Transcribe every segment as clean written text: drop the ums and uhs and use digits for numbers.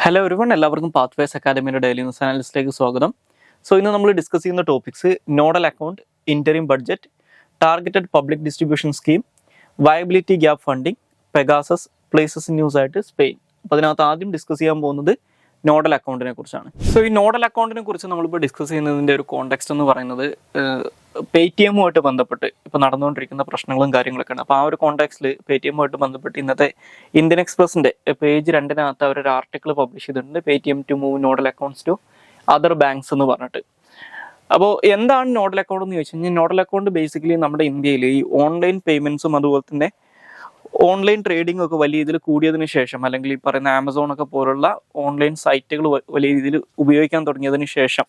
Hello everyone, എല്ലാവർക്കും pathways അക്കാദമിയുടെ daily news അനാലിസിലേക്ക് സ്വാഗതം. ഇന്ന് നമ്മൾ ഡിസ്കസ് ചെയ്യുന്ന topics nodal account, interim budget, targeted public distribution scheme, viability gap funding, Pegasus, places in news ആയിട്ട് Spain. അപ്പോൾ അതിനകത്ത് ആദ്യം ഡിസ്കസ് ചെയ്യാൻ പോകുന്നത് നോഡൽ അക്കൗണ്ടിനെ കുറിച്ചാണ്. ഈ നോഡൽ അക്കൗണ്ടിനെ കുറിച്ച് നമ്മളിപ്പോൾ ഡിസ്കസ് ചെയ്യുന്നതിൻ്റെ ഒരു കോണ്ടെക്സ്റ്റ് എന്ന് പറയുന്നത് പേടിഎമ്മുമായിട്ട് ബന്ധപ്പെട്ട് ഇപ്പോൾ നടന്നുകൊണ്ടിരിക്കുന്ന പ്രശ്നങ്ങളും കാര്യങ്ങളൊക്കെയാണ്. അപ്പോൾ ആ ഒരു കോണ്ടെക്സ്റ്റിൽ പേടിഎമ്മുമായിട്ട് ബന്ധപ്പെട്ട് ഇന്നത്തെ ഇന്ത്യൻ എക്സ്പ്രസിൻ്റെ പേജ് 2 അവരൊരു ആർട്ടിക്കിൾ പബ്ലിഷ് ചെയ്തിട്ടുണ്ട്, Paytm to move nodal accounts to other banks എന്ന് പറഞ്ഞിട്ട്. അപ്പോൾ എന്താണ് നോഡൽ അക്കൗണ്ട് എന്ന് ചോദിച്ചു കഴിഞ്ഞാൽ, നോഡൽ അക്കൗണ്ട് ബേസിക്കലി നമ്മുടെ ഇന്ത്യയിൽ ഈ ഓൺലൈൻ പേയ്മെൻറ്റ്സും അതുപോലെ തന്നെ ഓൺലൈൻ ട്രേഡിംഗ് ഒക്കെ വലിയ രീതിയിൽ കൂടിയതിന് ശേഷം, അല്ലെങ്കിൽ ഈ പറയുന്ന ആമസോൺ ഒക്കെ പോലുള്ള ഓൺലൈൻ സൈറ്റുകൾ വലിയ രീതിയിൽ ഉപയോഗിക്കാൻ തുടങ്ങിയതിന് ശേഷം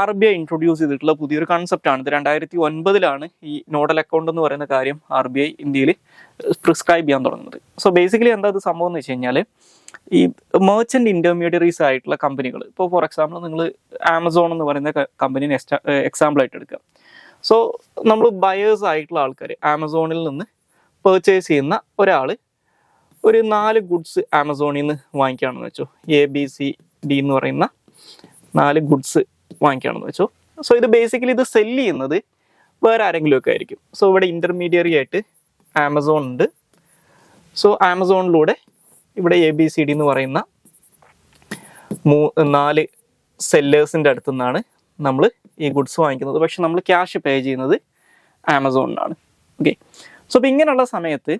RBI ഇൻട്രൊഡ്യൂസ് ചെയ്തിട്ടുള്ള പുതിയൊരു കൺസെപ്റ്റാണ്. ഇത് 2009 ഈ നോഡൽ അക്കൗണ്ട് എന്ന് പറയുന്ന കാര്യം RBI ഇന്ത്യയിൽ പ്രിസ്ക്രൈബ് ചെയ്യാൻ തുടങ്ങുന്നത്. ബേസിക്കലി എന്താ ഇത് സംഭവം എന്ന് വെച്ച് കഴിഞ്ഞാൽ, ഈ മെർച്ചൻ്റ് ഇൻ്റർമീഡിയറീസ് ആയിട്ടുള്ള കമ്പനികൾ, ഇപ്പോൾ ഫോർ എക്സാമ്പിൾ നിങ്ങൾ ആമസോൺ എന്ന് പറയുന്ന കമ്പനീനെ എക്സാമ്പിൾ ആയിട്ട് എടുക്കുക. നമ്മൾ ബയേഴ്സ് ആയിട്ടുള്ള ആൾക്കാർ ആമസോണിൽ നിന്ന് പർച്ചേസ് ചെയ്യുന്ന ഒരാൾ ഒരു 4 ഗുഡ്സ് ആമസോണിൽ നിന്ന് വാങ്ങിക്കുകയാണെന്ന് വെച്ചോ, ABCD എന്ന് പറയുന്ന 4 ഗുഡ്സ് വാങ്ങിക്കുകയാണെന്ന് വെച്ചോ. ഇത് ബേസിക്കലി ഇത് സെല്ല് ചെയ്യുന്നത് വേറെ ആരെങ്കിലും ഒക്കെ ആയിരിക്കും. ഇവിടെ ഇൻ്റർമീഡിയറി ആയിട്ട് ആമസോൺ ഉണ്ട്. ആമസോണിലൂടെ ഇവിടെ ABCD എന്ന് പറയുന്ന 4 സെല്ലേഴ്സിൻ്റെ അടുത്തു നിന്നാണ് നമ്മൾ ഈ ഗുഡ്സ് വാങ്ങിക്കുന്നത്. പക്ഷെ നമ്മൾ ക്യാഷ് പേ ചെയ്യുന്നത് ആമസോണിനാണ്. ഓക്കെ. അപ്പോൾ ഇങ്ങനെയുള്ള സമയത്ത്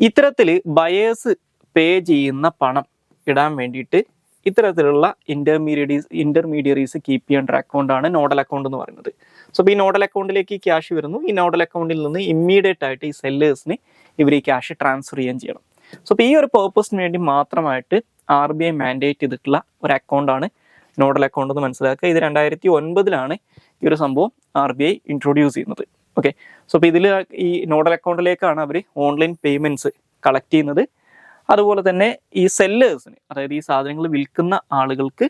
ഇത്തരത്തിൽ ബയേഴ്സ് പേ ചെയ്യുന്ന പണം ഇടാൻ വേണ്ടിയിട്ട് ഇത്തരത്തിലുള്ള ഇന്റർമീഡിയറീസ് കീപ്പ് ചെയ്യേണ്ട അക്കൗണ്ടാണ് നോഡൽ അക്കൗണ്ട് എന്ന് പറയുന്നത്. ഈ നോഡൽ അക്കൗണ്ടിലേക്ക് ക്യാഷ് വരുന്നു. ഈ നോഡൽ അക്കൗണ്ടിൽ നിന്ന് ഇമ്മീഡിയറ്റ് ആയിട്ട് ഈ സെല്ലേഴ്സിന് ഇവർ ഈ ക്യാഷ് ട്രാൻസ്ഫർ ചെയ്യാൻ ചെയ്യണം. അപ്പോൾ ഈ ഒരു പേർപ്പസിന് വേണ്ടി മാത്രമായിട്ട് RBI മാൻഡേറ്റ് ചെയ്തിട്ടുള്ള ഒരു അക്കൗണ്ടാണ് നോഡൽ അക്കൗണ്ട് എന്ന് മനസ്സിലാക്കുക. ഇത് 2009 ഈ ഒരു സംഭവം RBI ഇൻട്രൊഡ്യൂസ് ചെയ്യുന്നത്. ഓക്കെ. അപ്പോൾ ഇതിൽ ഈ നോഡൽ അക്കൗണ്ടിലേക്കാണ് അവർ ഓൺലൈൻ പേയ്മെൻറ്റ്സ് കളക്ട് ചെയ്യുന്നത്. അതുപോലെ തന്നെ ഈ സെല്ലേഴ്സിന്, അതായത് ഈ സാധനങ്ങൾ വിൽക്കുന്ന ആളുകൾക്ക്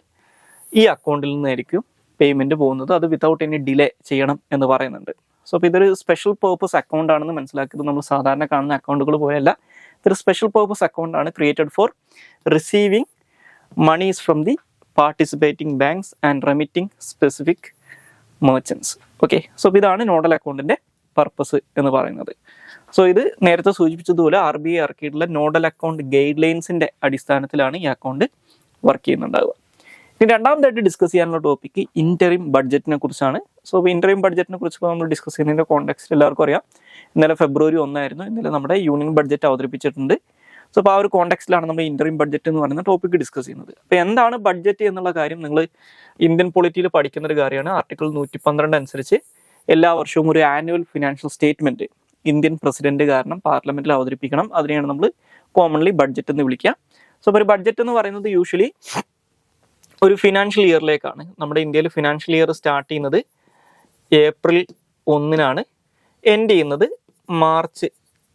ഈ അക്കൗണ്ടിൽ നിന്നായിരിക്കും പേയ്മെൻറ്റ് പോകുന്നത്. അത് വിത്തൗട്ട് എനി ഡിലേ ചെയ്യണം എന്ന് പറയുന്നുണ്ട്. അപ്പോൾ ഇതൊരു സ്പെഷ്യൽ പേർപ്പസ് അക്കൗണ്ട് ആണെന്ന് മനസ്സിലാക്കിയത് നമ്മൾ സാധാരണ കാണുന്ന അക്കൗണ്ടുകൾ പോലെയല്ല. ഇതൊരു സ്പെഷ്യൽ പേർപ്പസ് അക്കൗണ്ട് ആണ്, created for receiving monies from the participating banks and remitting specific merchants. Okay. ഇതാണ് നോഡൽ അക്കൗണ്ടിൻ്റെ പർപ്പസ് എന്ന് പറയുന്നത്. ഇത് നേരത്തെ സൂചിപ്പിച്ചതുപോലെ RBI ഇറക്കിയിട്ടുള്ള നോഡൽ അക്കൗണ്ട് ഗൈഡ് ലൈൻസിൻ്റെ അടിസ്ഥാനത്തിലാണ് ഈ അക്കൗണ്ട് വർക്ക് ചെയ്യുന്നുണ്ടാവുക. ഇനി രണ്ടാമതായിട്ട് ഡിസ്കസ് ചെയ്യാനുള്ള ടോപ്പിക്ക് ഇന്ററിം ബഡ്ജറ്റിനെ കുറിച്ചാണ്. ഇന്ററിം ബഡ്ജറ്റിനെ കുറിച്ച് നമ്മൾ ഡിസ്കസ് ചെയ്യുന്നതിൻ്റെ കോണ്ടെക്സ്റ്റ് എല്ലാവർക്കും അറിയാം. ഇന്നലെ February 1 ഇന്നലെ നമ്മുടെ യൂണിയൻ ബഡ്ജറ്റ് അവതരിപ്പിച്ചിട്ടുണ്ട്. അപ്പോൾ ആ ഒരു കോണ്ടെക്സ്റ്റിലാണ് നമ്മൾ ഇന്ററിം ബഡ്ജറ്റ് എന്ന് പറയുന്ന ടോപ്പിക്ക് ഡിസ്കസ് ചെയ്യുന്നത്. അപ്പോൾ എന്താണ് ബഡ്ജറ്റ് എന്നുള്ള കാര്യം നിങ്ങൾ ഇന്ത്യൻ പൊളിറ്റിയിൽ പഠിക്കുന്ന ഒരു കാര്യമാണ്. ആർട്ടിക്കിൾ 112 അനുസരിച്ച് എല്ലാ വർഷവും ഒരു annual financial statement Indian president കാരണം പാർലമെന്റിൽ അവതരിപ്പിക്കണം. അതിനെയാണ് നമ്മൾ കോമൺലി ബഡ്ജറ്റ് എന്ന് വിളിക്കുക. ഒരു ബഡ്ജറ്റ് എന്ന് പറയുന്നത് യൂഷ്വലി ഒരു ഫിനാൻഷ്യൽ ഇയറിലേക്കാണ്. നമ്മുടെ ഇന്ത്യയിൽ ഫിനാൻഷ്യൽ ഇയർ സ്റ്റാർട്ട് ചെയ്യുന്നത് April 1 എൻഡ് ചെയ്യുന്നത് March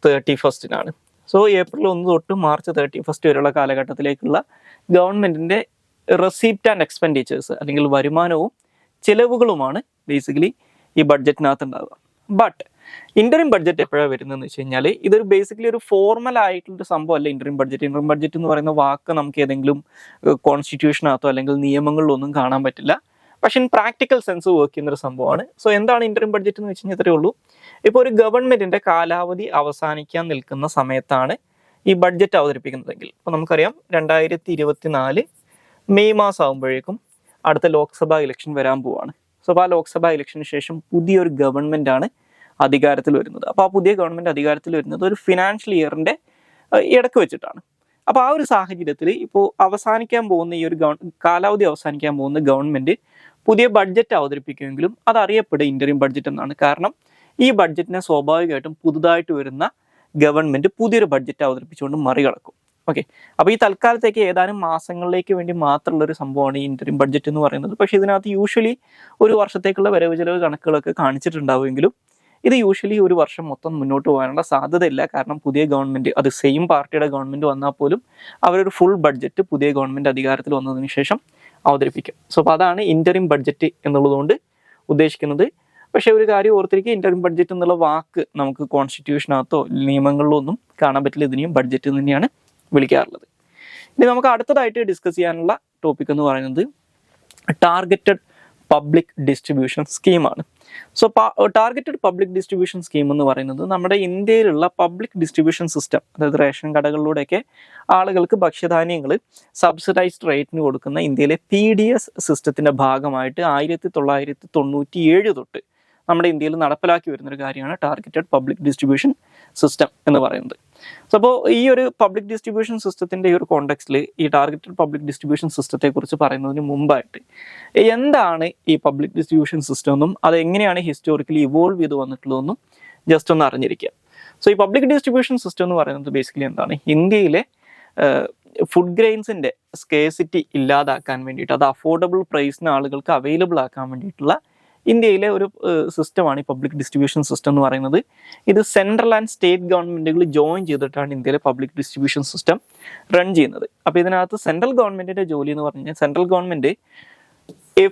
31. April 1 തൊട്ട് March 31 വരെയുള്ള കാലഘട്ടത്തിലേക്കുള്ള ഗവൺമെൻറ്റിൻ്റെ റെസീപ്റ്റ് ആൻഡ് എക്സ്പെൻഡിച്ചേഴ്സ്, അല്ലെങ്കിൽ വരുമാനവും ചിലവുകളുമാണ് ബേസിക്കലി ഈ ബഡ്ജറ്റിനകത്ത് ഉണ്ടാവുക. ബട്ട് ഇന്ററിം ബഡ്ജറ്റ് എപ്പോഴാണ് വരുന്നതെന്ന് വെച്ച് കഴിഞ്ഞാൽ, ഇതൊരു ബേസിക്കലി ഒരു ഫോർമൽ ആയിട്ടുള്ളൊരു സംഭവമല്ല ഇന്ററിം ബഡ്ജറ്റ്. ഇന്ററിം ബഡ്ജറ്റ് എന്ന് പറയുന്ന വാക്ക് നമുക്ക് ഏതെങ്കിലും കോൺസ്റ്റിറ്റ്യൂഷനകത്തോ അല്ലെങ്കിൽ നിയമങ്ങളിലൊന്നും കാണാൻ പറ്റില്ല. പക്ഷെ ഇൻ പ്രാക്ടിക്കൽ സെൻസ് വർക്ക് ചെയ്യുന്നൊരു സംഭവമാണ്. എന്താണ് ഇന്ററിം ബഡ്ജറ്റ് എന്ന് വെച്ച് കഴിഞ്ഞാൽ ഇത്രയേ ഉള്ളൂ. ഇപ്പോൾ ഒരു ഗവൺമെന്റിന്റെ കാലാവധി അവസാനിക്കാൻ നിൽക്കുന്ന സമയത്താണ് ഈ ബഡ്ജറ്റ് അവതരിപ്പിക്കുന്നതെങ്കിൽ, ഇപ്പോൾ നമുക്കറിയാം 2024 മെയ് മാസം ആകുമ്പോഴേക്കും അടുത്ത ലോക്സഭാ ഇലക്ഷൻ വരാൻ പോവാണ്. ആ ലോക്സഭാ ഇലക്ഷന് ശേഷം പുതിയൊരു ഗവൺമെന്റ് ആണ് അധികാരത്തിൽ വരുന്നത്. അപ്പോൾ ആ പുതിയ ഗവൺമെന്റ് അധികാരത്തിൽ വരുന്നത് ഒരു ഫിനാൻഷ്യൽ ഇയറിന്റെ ഇടയ്ക്ക് വെച്ചിട്ടാണ്. അപ്പോൾ ആ ഒരു സാഹചര്യത്തിൽ ഇപ്പോൾ അവസാനിക്കാൻ പോകുന്ന ഈ ഒരു കാലാവധി അവസാനിക്കാൻ പോകുന്ന ഗവൺമെന്റ് പുതിയ ബഡ്ജറ്റ് അവതരിപ്പിക്കുമെങ്കിലും അത് അറിയപ്പെടുക ഇന്ററിം ബഡ്ജറ്റ് എന്നാണ്. കാരണം ഈ ബഡ്ജറ്റിനെ സ്വാഭാവികമായിട്ടും പുതുതായിട്ട് വരുന്ന ഗവൺമെന്റ് പുതിയൊരു ബഡ്ജറ്റ് അവതരിപ്പിച്ചുകൊണ്ട് മറികടക്കും. ഓക്കെ. അപ്പോൾ ഈ തൽക്കാലത്തേക്ക് ഏതാനും മാസങ്ങളിലേക്ക് വേണ്ടി മാത്രമുള്ള ഒരു സംഭവമാണ് ഈ ഇന്ററിം ബഡ്ജറ്റ് എന്ന് പറയുന്നത്. പക്ഷേ ഇതിനകത്ത് യൂഷ്വലി ഒരു വർഷത്തേക്കുള്ള വരവ് ചെലവ് കണക്കുകളൊക്കെ കാണിച്ചിട്ടുണ്ടാവുമെങ്കിലും ഇത് യൂഷ്വലി ഒരു വർഷം മൊത്തം മുന്നോട്ട് പോകാനുള്ള സാധ്യതയില്ല. കാരണം പുതിയ ഗവൺമെന്റ്, അത് സെയിം പാർട്ടിയുടെ ഗവൺമെന്റ് വന്നാൽ പോലും അവരൊരു ഫുൾ ബഡ്ജറ്റ് പുതിയ ഗവൺമെന്റ് അധികാരത്തിൽ വന്നതിന് ശേഷം അവതരിപ്പിക്കും. അപ്പോൾ അതാണ് ഇന്ററിം ബഡ്ജറ്റ് എന്നുള്ളതുകൊണ്ട് ഉദ്ദേശിക്കുന്നത്. പക്ഷെ ഒരു കാര്യം ഓർത്തിരിക്കുക, ഇന്ററിം ബഡ്ജറ്റ് എന്നുള്ള വാക്ക് നമുക്ക് കോൺസ്റ്റിറ്റ്യൂഷനകത്തോ നിയമങ്ങളിലോ ഒന്നും കാണാൻ പറ്റില്ല. ഇതിനെയും ബഡ്ജറ്റ് തന്നെയാണ് വിളിക്കാറുള്ളത്. ഇനി നമുക്ക് അടുത്തതായിട്ട് ഡിസ്കസ് ചെയ്യാനുള്ള ടോപ്പിക് എന്ന് പറയുന്നത് ടാർഗറ്റഡ് പബ്ലിക് ഡിസ്ട്രിബ്യൂഷൻ സ്കീമാണ്. So targeted public distribution scheme എന്ന് പറയുന്നത് നമ്മുടെ ഇന്ത്യയിലുള്ള പബ്ലിക് ഡിസ്ട്രിബ്യൂഷൻ സിസ്റ്റം, അതായത് റേഷൻ കടകളിലൂടെയൊക്കെ ആളുകൾക്ക് ഭക്ഷ്യധാന്യങ്ങൾ സബ്സിഡൈസ്ഡ് റേറ്റിന് കൊടുക്കുന്ന ഇന്ത്യയിലെ PDS സിസ്റ്റത്തിൻ്റെ ഭാഗമായിട്ട് 1997 തൊട്ട് നമ്മുടെ ഇന്ത്യയിൽ നടപ്പിലാക്കി വരുന്നൊരു കാര്യമാണ് ടാർഗറ്റഡ് പബ്ലിക് ഡിസ്ട്രിബ്യൂഷൻ സിസ്റ്റം എന്ന് പറയുന്നത്. സോ അപ്പോൾ ഈ ഒരു പബ്ലിക് ഡിസ്ട്രിബ്യൂഷൻ സിസ്റ്റത്തിൻ്റെ ഈ ഒരു കോണ്ടെക്സ്റ്റിൽ ഈ ടാർഗറ്റഡ് പബ്ലിക് ഡിസ്ട്രിബ്യൂഷൻ സിസ്റ്റത്തെക്കുറിച്ച് പറയുന്നതിന് മുമ്പായിട്ട് എന്താണ് ഈ പബ്ലിക് ഡിസ്ട്രിബ്യൂഷൻ സിസ്റ്റം എന്നും അത് എങ്ങനെയാണ് ഹിസ്റ്റോറിക്കലി ഇവോൾവ് ചെയ്ത് വന്നിട്ടുള്ളതെന്നും ജസ്റ്റ് ഒന്ന് അറിഞ്ഞിരിക്കുക. സോ ഈ പബ്ലിക് ഡിസ്ട്രിബ്യൂഷൻ സിസ്റ്റം എന്ന് പറയുന്നത് ബേസിക്കലി എന്താണ്, ഇന്ത്യയിലെ ഫുഡ് ഗ്രെയിൻസിൻ്റെ സ്കേസിറ്റി ഇല്ലാതാക്കാൻ വേണ്ടിയിട്ട് അത് അഫോർഡബിൾ പ്രൈസിന് ആളുകൾക്ക് അവൈലബിൾ ആക്കാൻ വേണ്ടിയിട്ടുള്ള ഇന്ത്യയിലെ ഒരു സിസ്റ്റമാണ് ഈ പബ്ലിക് ഡിസ്ട്രിബ്യൂഷൻ സിസ്റ്റം എന്ന് പറയുന്നത്. ഇത് സെൻട്രൽ ആൻഡ് സ്റ്റേറ്റ് ഗവൺമെൻറ്റുകൾ ജോയിൻ ചെയ്തിട്ടാണ് ഇന്ത്യയിലെ പബ്ലിക് ഡിസ്ട്രിബ്യൂഷൻ സിസ്റ്റം റൺ ചെയ്യുന്നത്. അപ്പോൾ ഇതിനകത്ത് സെൻട്രൽ ഗവൺമെൻറ്റിൻ്റെ ജോലി എന്ന് പറഞ്ഞു കഴിഞ്ഞാൽ സെൻട്രൽ ഗവൺമെൻറ്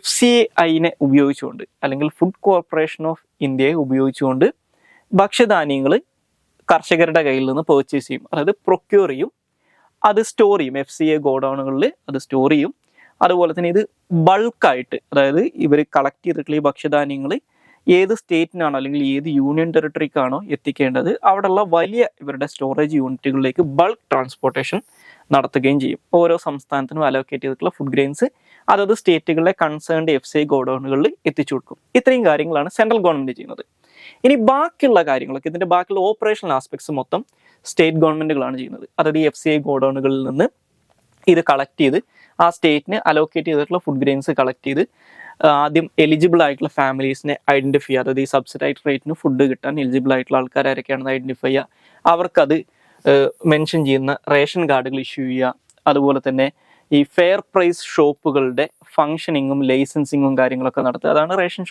FCIനെ ഉപയോഗിച്ചുകൊണ്ട് അല്ലെങ്കിൽ ഫുഡ് കോർപ്പറേഷൻ ഓഫ് ഇന്ത്യയെ ഉപയോഗിച്ചുകൊണ്ട് ഭക്ഷ്യധാന്യങ്ങൾ കർഷകരുടെ കയ്യിൽ നിന്ന് പർച്ചേസ് ചെയ്യും, അതായത് പ്രൊക്യൂർ ചെയ്യും, അത് സ്റ്റോർ ചെയ്യും. FCI ഗോഡൗണുകളിൽ അത് സ്റ്റോർ ചെയ്യും. അതുപോലെ തന്നെ ഇത് ബൾക്കായിട്ട്, അതായത് ഇവർ കളക്ട് ചെയ്തിട്ടുള്ള ഈ ഭക്ഷ്യധാന്യങ്ങൾ ഏത് സ്റ്റേറ്റിനാണോ അല്ലെങ്കിൽ ഏത് യൂണിയൻ ടെറിട്ടറിക്കാണോ എത്തിക്കേണ്ടത് അവിടെയുള്ള വലിയ ഇവരുടെ സ്റ്റോറേജ് യൂണിറ്റുകളിലേക്ക് ബൾക്ക് ട്രാൻസ്പോർട്ടേഷൻ നടത്തുകയും ചെയ്യും. ഓരോ സംസ്ഥാനത്തിനും അലോക്കേറ്റ് ചെയ്തിട്ടുള്ള ഫുഡ് ഗ്രെയിൻസ് അതത് സ്റ്റേറ്റുകളിലെ കൺസേൺഡ് FCI ഗോഡൗണുകളിൽ എത്തിച്ചു കൊടുക്കും. ഇത്രയും കാര്യങ്ങളാണ് സെൻട്രൽ ഗവൺമെൻറ് ചെയ്യുന്നത്. ഇനി ബാക്കിയുള്ള കാര്യങ്ങളൊക്കെ, ഇതിൻ്റെ ബാക്കിയുള്ള ഓപ്പറേഷണൽ ആസ്പെക്ട്സ് മൊത്തം സ്റ്റേറ്റ് ഗവൺമെൻറ്റുകളാണ് ചെയ്യുന്നത്. അതായത് ഈ FCI ഗോഡൗണുകളിൽ നിന്ന് ഇത് കളക്ട് ചെയ്ത് ആ സ്റ്റേറ്റിന് അലോക്കേറ്റ് ചെയ്തിട്ടുള്ള ഫുഡ് ഗ്രെയിൻസ് കളക്ട് ചെയ്ത് ആദ്യം എലിജിബിൾ ആയിട്ടുള്ള ഫാമിലീസിനെ ഐഡൻറ്റിഫൈ ചെയ്യുക. അതായത് ഈ സബ്സിഡൈസ്ഡ് റേറ്റിന് ഫുഡ് കിട്ടാൻ എലിജിബിൾ ആയിട്ടുള്ള ആൾക്കാരൊക്കെയാണെന്ന് ഐഡൻറ്റിഫൈ ചെയ്യുക. അവർക്കത് മെൻഷൻ ചെയ്യുന്ന റേഷൻ കാർഡുകൾ ഇഷ്യൂ ചെയ്യുക. അതുപോലെ തന്നെ ഈ ഫെയർ പ്രൈസ് ഷോപ്പുകളുടെ ഫങ്ഷനിങ്ങും ലൈസൻസിങ്ങും കാര്യങ്ങളൊക്കെ നടത്തുക. അതാണ് റേഷൻ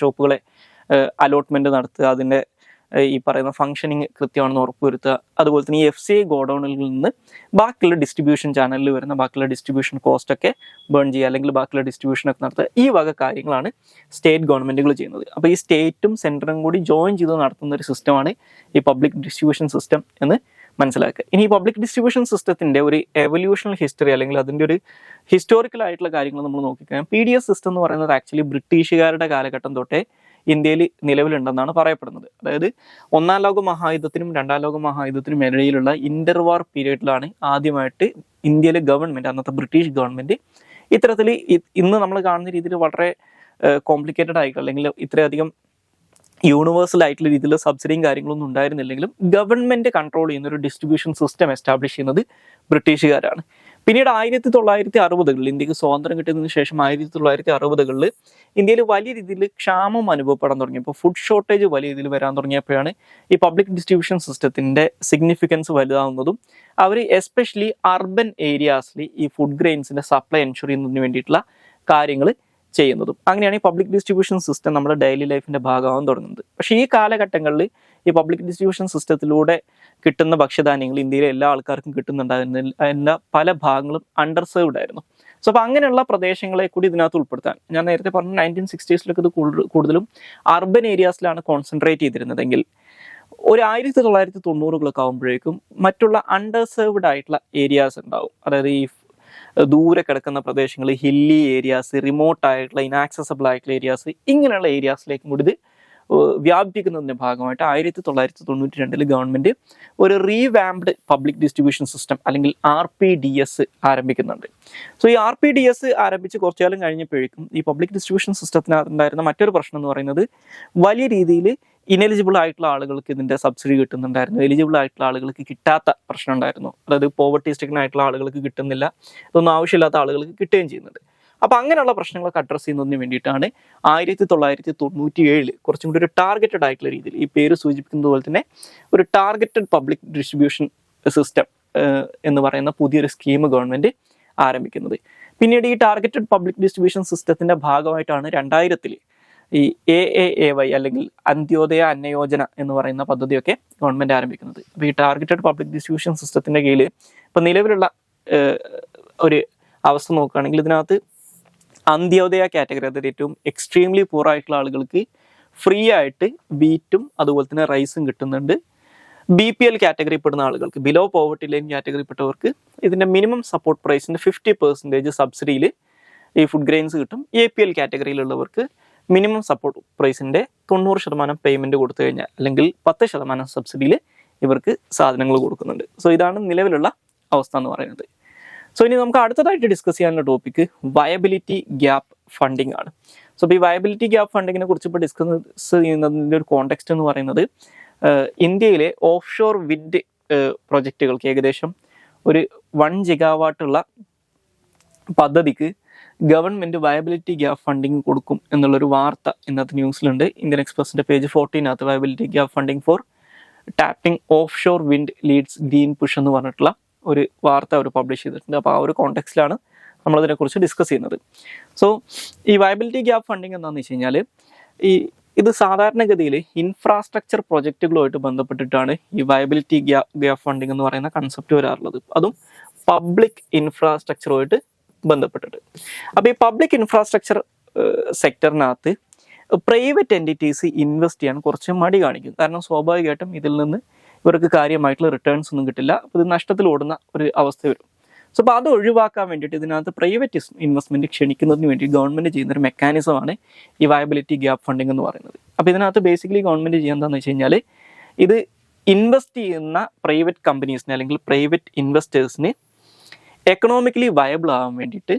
ഷോപ്പുകളെ അലോട്ട്മെൻറ്റ് നടത്തുക, അതിൻ്റെ ഈ പറയുന്ന ഫംഗ്ഷനിങ് കൃത്യമാണെന്ന് ഉറപ്പുവരുത്തുക. അതുപോലെ തന്നെ ഈ FCI ഗോഡൗണിൽ നിന്ന് ബാക്കിയുള്ള ഡിസ്ട്രിബ്യൂഷൻ ചാനലിൽ വരുന്ന ബാക്കിയുള്ള ഡിസ്ട്രിബ്യൂഷൻ കോസ്റ്റ് ഒക്കെ ബേൺ ചെയ്യുക, അല്ലെങ്കിൽ ബാക്കിയുള്ള ഡിസ്ട്രിബ്യൂഷനൊക്കെ നടത്തുക. ഈ വക കാര്യങ്ങളാണ് സ്റ്റേറ്റ് ഗവൺമെൻറ്റുകൾ ചെയ്യുന്നത്. അപ്പോൾ ഈ സ്റ്റേറ്റും സെൻറ്ററും കൂടി ജോയിൻ ചെയ്ത് നടത്തുന്ന ഒരു സിസ്റ്റമാണ് ഈ പബ്ലിക് ഡിസ്ട്രിബ്യൂഷൻ സിസ്റ്റം എന്ന് മനസ്സിലാക്കുക. ഇനി ഈ പബ്ലിക് ഡിസ്ട്രിബ്യൂഷൻ സിസ്റ്റത്തിൻ്റെ ഒരു എവല്യൂഷണൽ ഹിസ്റ്ററി അല്ലെങ്കിൽ അതിൻ്റെ ഒരു ഹിസ്റ്റോറിക്കൽ ആയിട്ടുള്ള കാര്യങ്ങൾ നമ്മൾ നോക്കിക്കഴിഞ്ഞാൽ PDS സിസ്റ്റം എന്ന് പറയുന്നത് ആക്ച്വലി ബ്രിട്ടീഷുകാരുടെ കാലഘട്ടം തൊട്ടേ ഇന്ത്യയിൽ നിലവിലുണ്ടെന്നാണ് പറയപ്പെടുന്നത്. അതായത് ഒന്നാം ലോക മഹായുദ്ധത്തിനും രണ്ടാം ലോക മഹായുദ്ധത്തിനും ഇടയിലുള്ള ഇന്റർവാർ പീരീഡിലാണ് ആദ്യമായിട്ട് ഇന്ത്യയിലെ ഗവൺമെൻറ്, അന്നത്തെ ബ്രിട്ടീഷ് ഗവൺമെൻറ് ഇത്തരത്തിൽ ഇന്ന് നമ്മൾ കാണുന്ന രീതിയിൽ വളരെ കോംപ്ലിക്കേറ്റഡ് ആയിട്ടുള്ള അല്ലെങ്കിൽ ഇത്രയധികം യൂണിവേഴ്സൽ ആയിട്ടുള്ള രീതിയിൽ സബ്സിഡിയും കാര്യങ്ങളൊന്നും ഉണ്ടായിരുന്നില്ലെങ്കിലും ഗവൺമെൻറ് കൺട്രോൾ ചെയ്യുന്ന ഒരു ഡിസ്ട്രിബ്യൂഷൻ സിസ്റ്റം എസ്റ്റാബ്ലിഷ് ചെയ്യുന്നത് ബ്രിട്ടീഷുകാരാണ്. പിന്നീട് 1960-കളിൽ ഇന്ത്യക്ക് സ്വാതന്ത്ര്യം കിട്ടിയതിനു ശേഷം 1960-കളിൽ ഇന്ത്യയിൽ വലിയ രീതിയിൽ ക്ഷാമം അനുഭവപ്പെടാൻ തുടങ്ങിയപ്പോൾ, ഫുഡ് ഷോർട്ടേജ് വലിയ രീതിയിൽ വരാൻ തുടങ്ങിയപ്പോഴാണ് ഈ പബ്ലിക് ഡിസ്ട്രിബ്യൂഷൻ സിസ്റ്റത്തിൻ്റെ സിഗ്നിഫിക്കൻസ് വലുതാവുന്നതും അവർ എസ്പെഷ്യലി അർബൻ ഏരിയാസിൽ ഈ ഫുഡ് ഗ്രെയിൻസിൻ്റെ സപ്ലൈ എൻഷുർ ചെയ്യുന്നതിന് വേണ്ടിയിട്ടുള്ള കാര്യങ്ങൾ ചെയ്യുന്നതും. അങ്ങനെയാണ് ഈ പബ്ലിക് ഡിസ്ട്രിബ്യൂഷൻ സിസ്റ്റം നമ്മുടെ ഡെയിലി ലൈഫിൻ്റെ ഭാഗമാകാൻ തുടങ്ങുന്നത്. പക്ഷേ ഈ കാലഘട്ടങ്ങളിൽ ഈ പബ്ലിക് ഡിസ്ട്രിബ്യൂഷൻ സിസ്റ്റത്തിലൂടെ കിട്ടുന്ന ഭക്ഷ്യധാന്യങ്ങൾ ഇന്ത്യയിലെ എല്ലാ ആൾക്കാർക്കും കിട്ടുന്നുണ്ടായിരുന്നില്ല. അതിൻ്റെ പല ഭാഗങ്ങളും അണ്ടർസേർവ്ഡ് ആയിരുന്നു. സോ അപ്പോൾ അങ്ങനെയുള്ള പ്രദേശങ്ങളെ കൂടി ഇതിനകത്ത് ഉൾപ്പെടുത്താൻ, ഞാൻ നേരത്തെ പറഞ്ഞ 1960s ഇത് കൂടുതലും അർബൻ ഏരിയാസിലാണ് കോൺസെൻട്രേറ്റ് ചെയ്തിരുന്നതെങ്കിൽ ഒരു 1990-കളൊക്കെ ആകുമ്പോഴേക്കും മറ്റുള്ള അണ്ടർസേർവ്ഡ് ആയിട്ടുള്ള ഏരിയാസ് ഉണ്ടാവും. അതായത് ഈ ദൂരെ കിടക്കുന്ന പ്രദേശങ്ങൾ, ഹില്ലി ഏരിയാസ്, റിമോട്ടായിട്ടുള്ള ഇനാക്സസബിൾ ആയിട്ടുള്ള ഏരിയാസ്, ഇങ്ങനെയുള്ള ഏരിയാസിലേക്കും കൂടി ഇത് വ്യാപിപ്പിക്കുന്നതിൻ്റെ ഭാഗമായിട്ട് 1992 ഗവൺമെൻറ് ഒരു റീവാംപ്ഡ് പബ്ലിക് ഡിസ്ട്രിബ്യൂഷൻ സിസ്റ്റം അല്ലെങ്കിൽ RPDS ആരംഭിക്കുന്നുണ്ട്. സോ ഈ RPDS ആരംഭിച്ച് കുറച്ചു കാലം കഴിഞ്ഞപ്പോഴേക്കും ഈ പബ്ലിക് ഡിസ്ട്രിബ്യൂഷൻ സിസ്റ്റത്തിനകത്ത് ഉണ്ടായിരുന്ന മറ്റൊരു പ്രശ്നം എന്ന് പറയുന്നത് വലിയ രീതിയിൽ ഇനെലിജിബിൾ ആയിട്ടുള്ള ആളുകൾക്ക് ഇതിൻ്റെ സബ്സിഡി കിട്ടുന്നുണ്ടായിരുന്നു, എലിജിബിൾ ആയിട്ടുള്ള ആളുകൾക്ക് കിട്ടാത്ത പ്രശ്നം ഉണ്ടായിരുന്നു. അതായത് പോവർട്ടി സ്ട്രിക്ൻ ആയിട്ടുള്ള ആളുകൾക്ക് കിട്ടുന്നില്ല, ഇതൊന്നും ആവശ്യമില്ലാത്ത ആളുകൾക്ക് കിട്ടുകയും ചെയ്യുന്നത്. അപ്പോൾ അങ്ങനെയുള്ള പ്രശ്നങ്ങളൊക്കെ അഡ്രസ്സ് ചെയ്യുന്നതിന് വേണ്ടിയിട്ടാണ് 1997 കുറച്ചും കൂടി ഒരു ടാർഗറ്റഡ് ആയിട്ടുള്ള രീതിയിൽ, ഈ പേര് സൂചിപ്പിക്കുന്നത് പോലെ തന്നെ ഒരു ടാർഗറ്റഡ് പബ്ലിക് ഡിസ്ട്രിബ്യൂഷൻ സിസ്റ്റം എന്ന് പറയുന്ന പുതിയൊരു സ്കീം ഗവൺമെൻറ് ആരംഭിക്കുന്നത്. പിന്നീട് ഈ ടാർഗറ്റഡ് പബ്ലിക് ഡിസ്ട്രിബ്യൂഷൻ സിസ്റ്റത്തിൻ്റെ ഭാഗമായിട്ടാണ് 2000 ഈ AAAY അല്ലെങ്കിൽ അന്ത്യോദയ അന്നയോജന എന്ന് പറയുന്ന പദ്ധതിയൊക്കെ ഗവൺമെൻറ് ആരംഭിക്കുന്നത്. അപ്പോൾ ഈ ടാർഗറ്റഡ് പബ്ലിക് ഡിസ്ട്രിബ്യൂഷൻ സിസ്റ്റത്തിൻ്റെ കീഴിൽ ഇപ്പോൾ നിലവിലുള്ള ഒരു അവസ്ഥ നോക്കുകയാണെങ്കിൽ ഇതിനകത്ത് അന്ത്യോദയ കാറ്റഗറി, അതായത് ഏറ്റവും എക്സ്ട്രീംലി പൂർ ആയിട്ടുള്ള ആളുകൾക്ക് ഫ്രീ ആയിട്ട് വീറ്റും അതുപോലെ തന്നെ റൈസും കിട്ടുന്നുണ്ട്. BPL കാറ്റഗറി പെടുന്ന ആളുകൾക്ക്, ബിലോ പോവർട്ടി ലൈൻ കാറ്റഗറിപ്പെട്ടവർക്ക് ഇതിൻ്റെ മിനിമം സപ്പോർട്ട് പ്രൈസിൻ്റെ 50% സബ്സിഡിയിൽ ഈ ഫുഡ് ഗ്രെയിൻസ് കിട്ടും. APL കാറ്റഗറിയിലുള്ളവർക്ക് മിനിമം സപ്പോർട്ട് പ്രൈസിൻ്റെ 90% പേയ്മെൻറ്റ് കൊടുത്തു കഴിഞ്ഞാൽ അല്ലെങ്കിൽ 10% സബ്സിഡിയിൽ ഇവർക്ക് സാധനങ്ങൾ കൊടുക്കുന്നുണ്ട്. സോ ഇതാണ് നിലവിലുള്ള അവസ്ഥ എന്ന് പറയുന്നത്. സോ ഇനി നമുക്ക് അടുത്തതായിട്ട് ഡിസ്കസ് ചെയ്യാനുള്ള ടോപ്പിക്ക് വയബിലിറ്റി ഗ്യാപ്പ് ഫണ്ടിങ് ആണ്. സോ ഇപ്പോൾ ഈ വയബിലിറ്റി ഗ്യാപ്പ് ഫണ്ടിങ്ങിനെ കുറിച്ച് ഇപ്പോൾ ഡിസ്കസ് ചെയ്യുന്നതിൻ്റെ ഒരു കോണ്ടെക്സ്റ്റ് എന്ന് പറയുന്നത് ഇന്ത്യയിലെ ഓഫ് ഷോർ വിൻഡ് പ്രൊജക്റ്റുകൾക്ക് ഏകദേശം ഒരു 1 GW പദ്ധതിക്ക് ഗവൺമെൻറ് വയബിലിറ്റി ഗ്യാപ്പ് ഫണ്ടിങ് കൊടുക്കും എന്നുള്ളൊരു വാർത്ത ഇന്നത്തെ ന്യൂസിലുണ്ട്. ഇന്ത്യൻ എക്സ്പ്രസിൻ്റെ page 14 viability gap funding for tapping off shore wind leads green push എന്ന് പറഞ്ഞിട്ടുള്ള ഒരു വാർത്ത അവർ പബ്ലിഷ് ചെയ്തിട്ടുണ്ട്. അപ്പോൾ ആ ഒരു കോണ്ടെക്സ്റ്റിലാണ് നമ്മളതിനെക്കുറിച്ച് ഡിസ്കസ് ചെയ്യുന്നത്. സോ ഈ വയബിലിറ്റി ഗ്യാപ്പ് ഫണ്ടിങ് എന്താണെന്ന് വെച്ച് കഴിഞ്ഞാൽ ഇത് സാധാരണഗതിയിൽ ഇൻഫ്രാസ്ട്രക്ചർ പ്രൊജക്റ്റുകളുമായിട്ട് ബന്ധപ്പെട്ടിട്ടാണ് ഈ വയബിലിറ്റി ഗ്യാപ്പ് ഫണ്ടിങ് എന്ന് പറയുന്ന കൺസെപ്റ്റ് വരാറുള്ളത്. അതും പബ്ലിക് ഇൻഫ്രാസ്ട്രക്ചറുമായിട്ട് ബന്ധപ്പെട്ടിട്ട്. അപ്പോൾ ഈ പബ്ലിക് ഇൻഫ്രാസ്ട്രക്ചർ സെക്ടറിനകത്ത് പ്രൈവറ്റ് എൻറ്റിറ്റീസ് ഇൻവെസ്റ്റ് ചെയ്യാൻ കുറച്ച് മടി കാണിക്കും. കാരണം സ്വാഭാവികമായിട്ടും ഇതിൽ നിന്ന് ഇവർക്ക് കാര്യമായിട്ടുള്ള റിട്ടേൺസ് ഒന്നും കിട്ടില്ല. അപ്പോൾ ഇത് നഷ്ടത്തിൽ ഓടുന്ന ഒരു അവസ്ഥ വരും. സോ അപ്പോൾ അത് ഒഴിവാക്കാൻ വേണ്ടിയിട്ട് ഇതിനകത്ത് പ്രൈവറ്റ് ഇൻവെസ്റ്റ്മെൻറ്റ് ക്ഷണിക്കുന്നതിന് വേണ്ടി ഗവൺമെൻറ് ചെയ്യുന്നൊരു മെക്കാനിസമാണ് ഈ വയബിലിറ്റി ഗ്യാപ്പ് ഫണ്ടിങ് എന്ന് പറയുന്നത്. അപ്പോൾ ഇതിനകത്ത് ബേസിക്കലി ഗവൺമെൻറ് ചെയ്യുക എന്താണെന്ന് വെച്ച് കഴിഞ്ഞാൽ ഇത് ഇൻവെസ്റ്റ് ചെയ്യുന്ന പ്രൈവറ്റ് കമ്പനീസിന് അല്ലെങ്കിൽ പ്രൈവറ്റ് ഇൻവെസ്റ്റേഴ്സിന് എക്കണോമിക്കലി വയബിൾ ആവാൻ വേണ്ടിയിട്ട്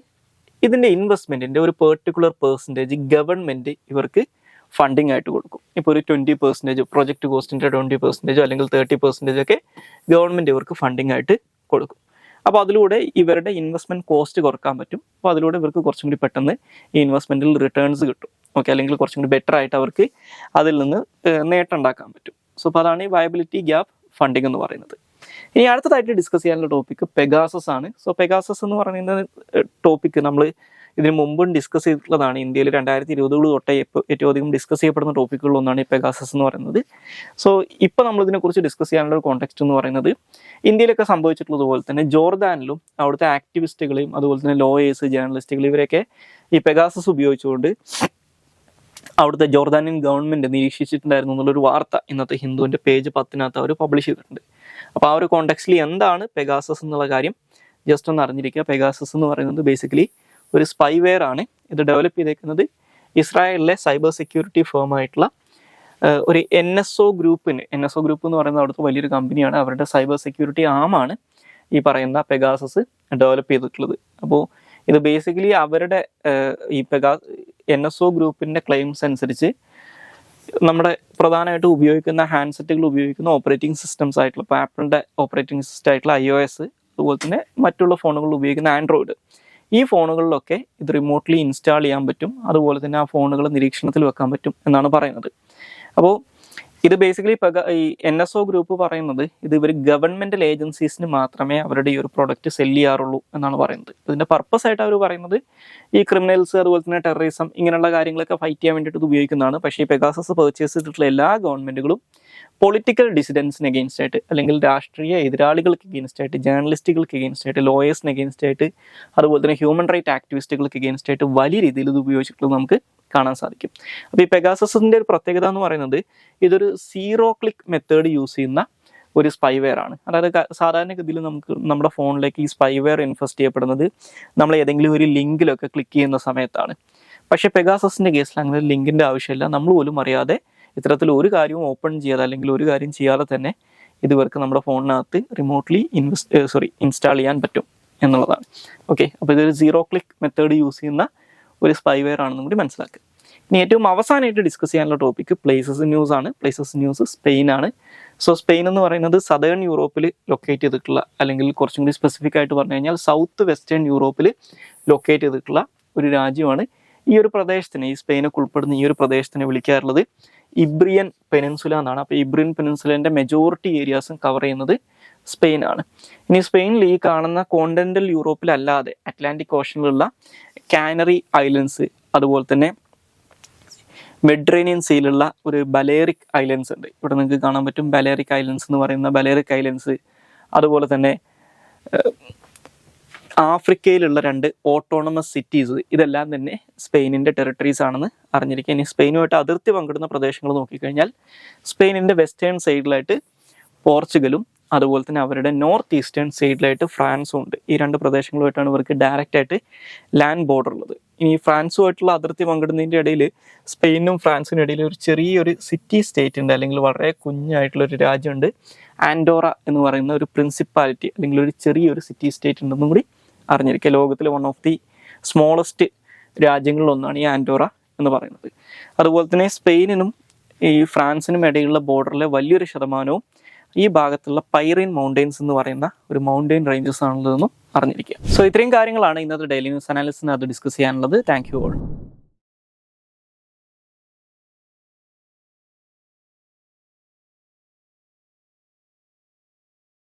ഇതിൻ്റെ ഇൻവെസ്റ്റ്മെൻറ്റിൻ്റെ ഒരു പെർട്ടിക്കുലർ പെർസെൻറ്റേജ് ഗവൺമെൻറ് ഇവർക്ക് ഫണ്ടിങ് ആയിട്ട് കൊടുക്കും. ഇപ്പോൾ ഒരു 20% പ്രൊജക്റ്റ് കോസ്റ്റിൻ്റെ 20% അല്ലെങ്കിൽ 30% ഒക്കെ ഗവൺമെൻറ് ഇവർക്ക് ഫണ്ടിങ് ആയിട്ട് കൊടുക്കും. അപ്പോൾ അതിലൂടെ ഇവരുടെ ഇൻവെസ്റ്റ്മെൻറ്റ് കോസ്റ്റ് കുറക്കാൻ പറ്റും. അപ്പോൾ അതിലൂടെ ഇവർക്ക് കുറച്ചും കൂടി പെട്ടെന്ന് ഈ ഇൻവെസ്റ്റ്മെൻറ്റിൽ റിട്ടേൺസ് കിട്ടും. ഓക്കെ, അല്ലെങ്കിൽ കുറച്ചും കൂടി ബെറ്റർ ആയിട്ട് അവർക്ക് അതിൽ നിന്ന് നേട്ടം ഉണ്ടാക്കാൻ പറ്റും. സോ അപ്പോൾ അതാണ് ഈ വയബിലിറ്റി ഗ്യാപ്പ് ഫണ്ടിങ് എന്ന് പറയുന്നത്. ഇനി അടുത്തതായിട്ട് ഡിസ്കസ് ചെയ്യാനുള്ള ടോപ്പിക്ക് പെഗാസസ് ആണ്. സോ പെഗാസസ് എന്ന് പറയുന്ന ടോപ്പിക്ക് നമ്മൾ ഇതിന് മുമ്പും ഡിസ്കസ് ചെയ്തിട്ടുള്ളതാണ്. ഇന്ത്യയിൽ 2020 തൊട്ടേ ഏറ്റവും അധികം ഡിസ്കസ് ചെയ്യപ്പെടുന്ന ടോപ്പിക്കുകളിലൊന്നാണ് ഈ പെഗാസസ് എന്ന് പറയുന്നത്. സോ ഇപ്പോൾ നമ്മളിതിനെക്കുറിച്ച് ഡിസ്കസ് ചെയ്യാനുള്ള ഒരു കോണ്ടെക്സ്റ്റ് എന്ന് പറയുന്നത് ഇന്ത്യയിലൊക്കെ സംഭവിച്ചിട്ടുള്ളതുപോലെ തന്നെ ജോർദാനിലും അവിടുത്തെ ആക്ടിവിസ്റ്റുകളെയും അതുപോലെ തന്നെ ലോയേഴ്സ്, ജേർണലിസ്റ്റുകൾ ഇവരെയൊക്കെ ഈ പെഗാസസ് ഉപയോഗിച്ചുകൊണ്ട് അവിടുത്തെ ജോർദാനിയൻ ഗവൺമെൻറ് നിരീക്ഷിച്ചിട്ടുണ്ടായിരുന്നു എന്നുള്ളൊരു വാർത്ത ഇന്നത്തെ ഹിന്ദുവിൻ്റെ പേജ് 10 അവർ പബ്ലിഷ് ചെയ്തിട്ടുണ്ട്. അപ്പോൾ ആ ഒരു കോണ്ടെക്സ്റ്റിൽ എന്താണ് പെഗാസസ് എന്നുള്ള കാര്യം ജസ്റ്റ് ഒന്ന് അറിഞ്ഞിരിക്കുക. പെഗാസസ് എന്ന് പറയുന്നത് ബേസിക്കലി ഒരു സ്പൈവെയർ ആണ്. ഇത് ഡെവലപ്പ് ചെയ്തേക്കുന്നത് ഇസ്രായേലിലെ സൈബർ സെക്യൂരിറ്റി ഫേമായിട്ടുള്ള ഒരു NSO ഗ്രൂപ്പ് എന്ന് പറയുന്നത് അവിടുത്തെ വലിയൊരു കമ്പനിയാണ്. അവരുടെ സൈബർ സെക്യൂരിറ്റി ആമാണ് ഈ പറയുന്ന പെഗാസസ് ഡെവലപ്പ് ചെയ്തിട്ടുള്ളത്. അപ്പോൾ ഇത് ബേസിക്കലി അവരുടെ ഈ NSO ഗ്രൂപ്പിൻ്റെ ക്ലെയിംസ് അനുസരിച്ച് നമ്മുടെ പ്രധാനമായിട്ട് ഉപയോഗിക്കുന്ന ഹാൻഡ്സെറ്റുകൾ ഉപയോഗിക്കുന്ന ഓപ്പറേറ്റിംഗ് സിസ്റ്റംസ് ആയിട്ടുള്ള ഇപ്പോൾ ആപ്പിളിൻ്റെ ഓപ്പറേറ്റിംഗ് സിസ്റ്റം ആയിട്ടുള്ള iOS, അതുപോലെ തന്നെ മറ്റുള്ള ഫോണുകളിൽ ഉപയോഗിക്കുന്ന ആൻഡ്രോയിഡ്, ഈ ഫോണുകളിലൊക്കെ ഇത് റിമോട്ട്ലി ഇൻസ്റ്റാൾ ചെയ്യാൻ പറ്റും. അതുപോലെ തന്നെ ആ ഫോണുകൾ നിരീക്ഷണത്തിൽ വെക്കാൻ പറ്റും എന്നാണ് പറയുന്നത്. അപ്പോൾ ഇത് ബേസിക്കലി ഈ NSO ഗ്രൂപ്പ് പറയുന്നത് ഇത് ഇവർ ഗവൺമെൻറ്റൽ ഏജൻസീസിന് മാത്രമേ അവരുടെ ഈ ഒരു പ്രൊഡക്റ്റ് സെല്ല് ചെയ്യാറുള്ളൂ എന്നാണ് പറയുന്നത്. ഇതിൻ്റെ പർപ്പസ് ആയിട്ട് അവർ പറയുന്നത് ഈ ക്രിമിനൽസ് അതുപോലെ തന്നെ ടെററിസം ഇങ്ങനെയുള്ള കാര്യങ്ങളൊക്കെ ഫൈറ്റ് ചെയ്യാൻ വേണ്ടിയിട്ട് ഇത് ഉപയോഗിക്കുന്നതാണ്. പക്ഷേ ഈ പെഗാസസ് പർച്ചേസ് ചെയ്തിട്ടുള്ള എല്ലാ ഗവൺമെൻറ്റുകളും പൊളിറ്റിക്കൽ ഡിസിഡൻസിന് എഗെയിൻസ്റ്റ് ആയിട്ട് അല്ലെങ്കിൽ രാഷ്ട്രീയ എതിരാളികൾക്ക് എഗെയിൻസ്റ്റ് ആയിട്ട്, ജേർണലിസ്റ്റുകൾക്ക് എഗെയിൻസ്റ്റ് ആയിട്ട്, ലോയേഴ്സിന് എഗെയിൻസ്റ്റ് ആയിട്ട്, അതുപോലെ തന്നെ ഹ്യൂമൻ റൈറ്റ് ആക്ടിവിസ്റ്റുകൾക്ക് എഗെയിൻസ്റ്റ് ആയിട്ട് വലിയ രീതിയിൽ ഇത് ഉപയോഗിച്ചിട്ടുള്ളത് നമുക്ക് കാണാൻ സാധിക്കും. അപ്പോൾ ഈ പെഗാസസിൻ്റെ ഒരു പ്രത്യേകത എന്ന് പറയുന്നത് ഇതൊരു 0 ക്ലിക്ക് മെത്തേഡ് യൂസ് ചെയ്യുന്ന ഒരു സ്പൈവെയർ ആണ്. അതായത് സാധാരണഗതിയിൽ നമുക്ക് നമ്മുടെ ഫോണിലേക്ക് ഈ സ്പൈവെയർ ഇൻഫെസ്റ്റ് ചെയ്യപ്പെടുന്നത് നമ്മൾ ഏതെങ്കിലും ഒരു ലിങ്കിലൊക്കെ ക്ലിക്ക് ചെയ്യുന്ന സമയത്താണ്. പക്ഷേ പെഗാസസിൻ്റെ കേസിൽ അങ്ങനെ ലിങ്കിൻ്റെ ആവശ്യമില്ല. നമ്മൾ പോലും അറിയാതെ ഇത്തരത്തിൽ ഒരു കാര്യവും ഓപ്പൺ ചെയ്യാതെ അല്ലെങ്കിൽ ഒരു കാര്യം ചെയ്യാതെ തന്നെ ഇതുവർക്ക് നമ്മുടെ ഫോണിനകത്ത് റിമോട്ട്ലി ഇൻസ്റ്റാൾ ചെയ്യാൻ പറ്റും എന്നുള്ളതാണ്. ഓക്കെ, അപ്പോൾ ഇതൊരു 0 ക്ലിക്ക് മെത്തേഡ് യൂസ് ചെയ്യുന്ന ഒരു സ്പൈവെയർ ആണെന്നും കൂടി മനസ്സിലാക്കുക. ഇനി ഏറ്റവും അവസാനമായിട്ട് ഡിസ്കസ് ചെയ്യാനുള്ള ടോപ്പിക്ക് പ്ലേസസ് ന്യൂസ് ആണ്. പ്ലേസസ് ന്യൂസ് സ്പെയിൻ ആണ്. സോ സ്പെയിൻ എന്ന് പറയുന്നത് സദേൺ യൂറോപ്പിൽ ലൊക്കേറ്റ് ചെയ്തിട്ടുള്ള, അല്ലെങ്കിൽ കുറച്ചും കൂടി സ്പെസിഫിക് ആയിട്ട് പറഞ്ഞു കഴിഞ്ഞാൽ സൗത്ത് വെസ്റ്റേൺ യൂറോപ്പിൽ ലൊക്കേറ്റ് ചെയ്തിട്ടുള്ള ഒരു രാജ്യമാണ്. ഈ ഒരു പ്രദേശത്തിന്, ഈ സ്പെയിനൊക്കെ ഉൾപ്പെടുന്ന ഈ ഒരു പ്രദേശത്തിനെ വിളിക്കാറുള്ളത് ഇബ്രിയൻ പെനിൻസുല എന്നാണ്. അപ്പോൾ ഇബ്രിയൻ പെനിൻസുലേൻ്റെ മെജോറിറ്റി ഏരിയാസും കവർ ചെയ്യുന്നത് സ്പെയിനാണ്. ഇനി സ്പെയിനിൽ ഈ കാണുന്ന കോണ്ടിനെൻ്റൽ യൂറോപ്പിലല്ലാതെ അറ്റ്ലാന്റിക് ഓഷനിലുള്ള കാനറി ഐലൻഡ്സ്, അതുപോലെ തന്നെ മെഡിറ്ററേനിയൻ സീയിലുള്ള ഒരു ബലേറിക് ഐലൻഡ്സ് ഉണ്ട്. ഇവിടെ നിങ്ങൾക്ക് കാണാൻ പറ്റും ബലേറിക് ഐലൻഡ്സ് എന്ന് പറയുന്ന ബലേറിക് ഐലൻഡ്സ്. അതുപോലെ തന്നെ ആഫ്രിക്കയിലുള്ള 2 ഓട്ടോണമസ് സിറ്റീസ്, ഇതെല്ലാം തന്നെ സ്പെയിനിൻ്റെ ടെറിട്ടറീസ് ആണെന്ന് അറിഞ്ഞിരിക്കുക. ഇനി സ്പെയിനുമായിട്ട് അതിർത്തി പങ്കിടുന്ന പ്രദേശങ്ങൾ നോക്കിക്കഴിഞ്ഞാൽ സ്പെയിനിൻ്റെ വെസ്റ്റേൺ സൈഡിലായിട്ട് പോർച്ചുഗലും അതുപോലെ തന്നെ അവരുടെ നോർത്ത് ഈസ്റ്റേൺ സൈഡിലായിട്ട് ഫ്രാൻസും ഉണ്ട്. ഈ രണ്ട് പ്രദേശങ്ങളുമായിട്ടാണ് ഇവർക്ക് ഡയറക്റ്റ് ആയിട്ട് ലാൻഡ് ബോർഡർ ഉള്ളത്. ഇനി ഫ്രാൻസുമായിട്ടുള്ള അതിർത്തി പങ്കിടുന്നതിൻ്റെ ഇടയിൽ സ്പെയിനും ഫ്രാൻസിനും ഇടയിൽ ഒരു ചെറിയൊരു സിറ്റി സ്റ്റേറ്റ് ഉണ്ട്, അല്ലെങ്കിൽ വളരെ കുഞ്ഞായിട്ടുള്ളൊരു രാജ്യമുണ്ട്, ആൻഡോറ എന്ന് പറയുന്ന ഒരു പ്രിൻസിപ്പാലിറ്റി അല്ലെങ്കിൽ ഒരു ചെറിയൊരു സിറ്റി സ്റ്റേറ്റ് ഉണ്ടെന്നും കൂടി അറിഞ്ഞിരിക്കുക. ലോകത്തിലെ വൺ ഓഫ് ദി സ്മോളസ്റ്റ് രാജ്യങ്ങളിലൊന്നാണ് ഈ ആൻഡോറ എന്ന് പറയുന്നത്. അതുപോലെ തന്നെ സ്പെയിനിനും ഈ ഫ്രാൻസിനും ഇടയിലുള്ള ബോർഡറിലെ വലിയൊരു ശതമാനവും ഈ ഭാഗത്തുള്ള പൈറിൻ മൗണ്ടെയിൻസ് എന്ന് പറയുന്ന ഒരു മൗണ്ടെയിൻ റേഞ്ചസ് ആണുള്ളതെന്നും അറിഞ്ഞിരിക്കുക. സോ ഇത്രയും കാര്യങ്ങളാണ് ഇന്നത്തെ ഡെയിലി ന്യൂസ് അനാലിസിന് അത് ഡിസ്കസ് ചെയ്യാനുള്ളത്. Thank you all.